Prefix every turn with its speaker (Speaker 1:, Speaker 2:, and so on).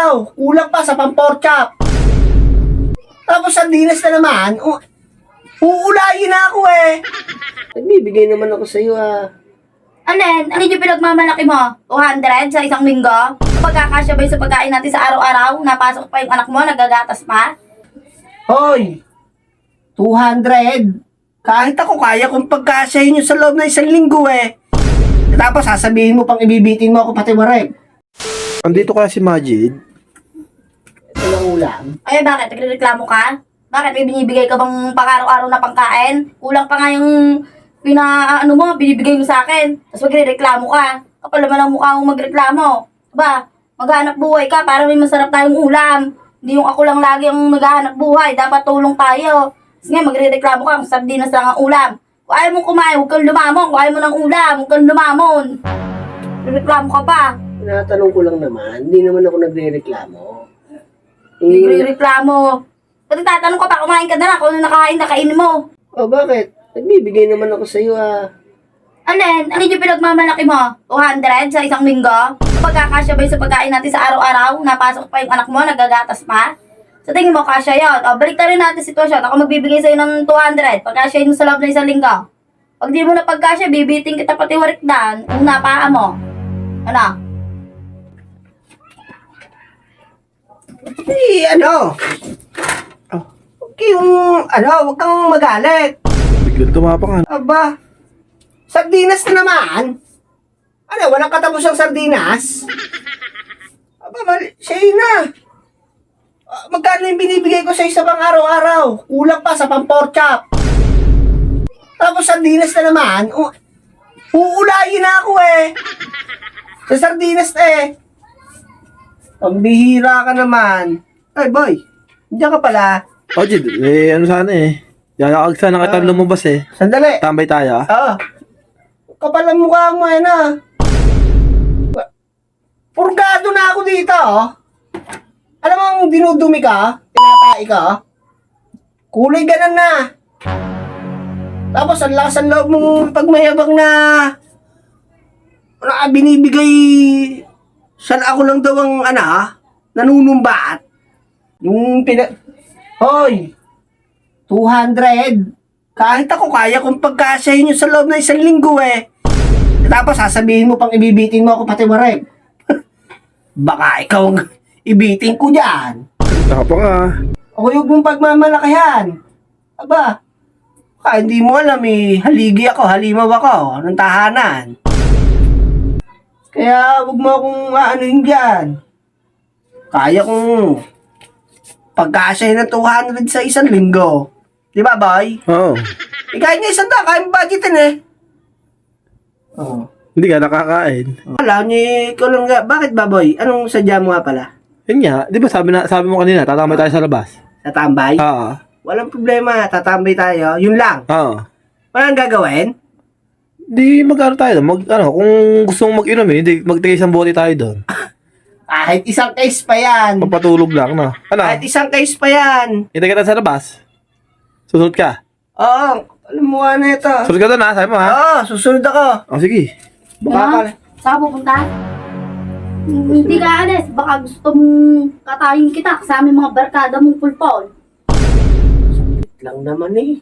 Speaker 1: araw-araw. Kulang pa sa pang-pork chop. Tapos sardinas na naman. Uulayin na ako eh. Nagbibigay naman ako sa iyo
Speaker 2: Alin yung pinagmamalaki mo? 200 sa isang linggo? Pagkakasya ba yun sa pagkain natin sa araw-araw? Napasok pa yung anak mo, nagagatas pa?
Speaker 1: Hoy! 200. Kahit ako kaya kong pagkasyahin yung sa loob na isang linggo eh. Tapos sasabihin mo pang ibibitin mo ako pati wareg.
Speaker 3: Andito kaya si Majid?
Speaker 1: Ito lang ulam.
Speaker 2: Ay, bakit? Nagreklamo ka? Bakit? May binibigay ka bang pang-araw-araw na pangkain? Kulang pa nga yung binibigay mo sa akin. Tapos magreklamo ka. Kapal naman ang mukha mong magreklamo. Ba, maghanap buhay ka para may masarap tayong ulam. Hindi yung ako lang lagi ang maghahanap buhay. Dapat tulong tayo. Tapos nga, magreklamo ka. Ang sardinas lang ang ulam. Kung ayaw mong kumain, huwag kang lumamon. Kung ayaw mo ng ulam, huwag kang lumamon. Reklamo ka pa.
Speaker 1: Tinatanong ko lang naman. Hindi naman ako nagre-reklamo.
Speaker 2: Nagre-reklamo. Pati tatanong ka pa, kumain ka na lang. Kung ano nakain, nakain mo.
Speaker 1: Bakit? Nagbibigay naman ako sa iyo
Speaker 2: Alin yung pinagmamalaki mo? 200 sa isang linggo? Pagkakasya ba yun sa pagkain natin sa araw-araw? Napasok pa yung anak mo, nagagatas pa? Sa tingin mo, kasya yun. Balik na rin natin sitwasyon. Ako magbibigay sa'yo ng 200. Pagkasya mo sa loob ng isang linggo. Pag di mo na pagkasya, bibiting kita pati warikdan. Kung napaa mo. Ano?
Speaker 1: Huwag kang magalit.
Speaker 3: Biglang tumapang
Speaker 1: Aba, sardinas na naman. Walang katapos ang sardinas? Shayna. Magkano yung binibigay ko sa isa pang araw-araw? Kulang pa sa pang-pork chop. Tapos sardinas na naman. Uulayin na ako eh. Sa sardinas Pambihira ka naman. Ay boy, diyan ka pala.
Speaker 3: Majid, ano sana eh. Yayakag sana kita lumabas eh.
Speaker 1: Sandali.
Speaker 3: Tambay tayo
Speaker 1: Kapal ang mukha mo Purgado na ako dito Alam mo ang dinudumi ka? Tinatai ka? Kulay ganan na. Tapos ang lakas ang loob mong pagmayabang na binibigay saan ako lang daw ang nanunumbat. Hoy! 200. Kahit ako kaya kong pagkasyahin yung sa loob na isang linggo eh. Tapos sasabihin mo pang ibibitin mo ako pati wareg. Baka ikaw ang ibitin ko dyan.
Speaker 3: Tapang
Speaker 1: Ako yung mong pagmamalakihan. Aba, hindi mo alam haligi ako, halimaw ako, ng tahanan. Kaya huwag mo akong aanuhin dyan. Kaya kong pagkasyahin ng 200 sa isang linggo. Di ba, boy?
Speaker 3: Oo.
Speaker 1: Kahit nga isang kaya mo budgetin eh.
Speaker 3: Hindi ka nakakain.
Speaker 1: Wala, ikaw lang nga. Bakit ba, boy? Anong sadya mo nga pala?
Speaker 3: Yun nga, di ba sabi mo kanina, tatambay tayo sa labas?
Speaker 1: Tatambay?
Speaker 3: Oo.
Speaker 1: Walang problema, tatambay tayo. Yun lang.
Speaker 3: Oo.
Speaker 1: Walang gagawin?
Speaker 3: Di tayo doon. Kung gusto mong mag-inom hindi magtigay isang bote tayo doon.
Speaker 1: Kahit isang case pa yan.
Speaker 3: Papatulog lang, no?
Speaker 1: Kahit isang case pa yan.
Speaker 3: Hintay kita sa labas. Susunod ka.
Speaker 1: Oo, alam mo nga na ito.
Speaker 3: Susunod ka doon sabi mo
Speaker 1: Oo, susunod ako.
Speaker 3: Sige.
Speaker 1: Baka
Speaker 2: Saan ka pupunta? Hindi ka alis. Baka gusto mong katayin kita kasama yung mga barkada mong pulpol.
Speaker 1: lang naman eh.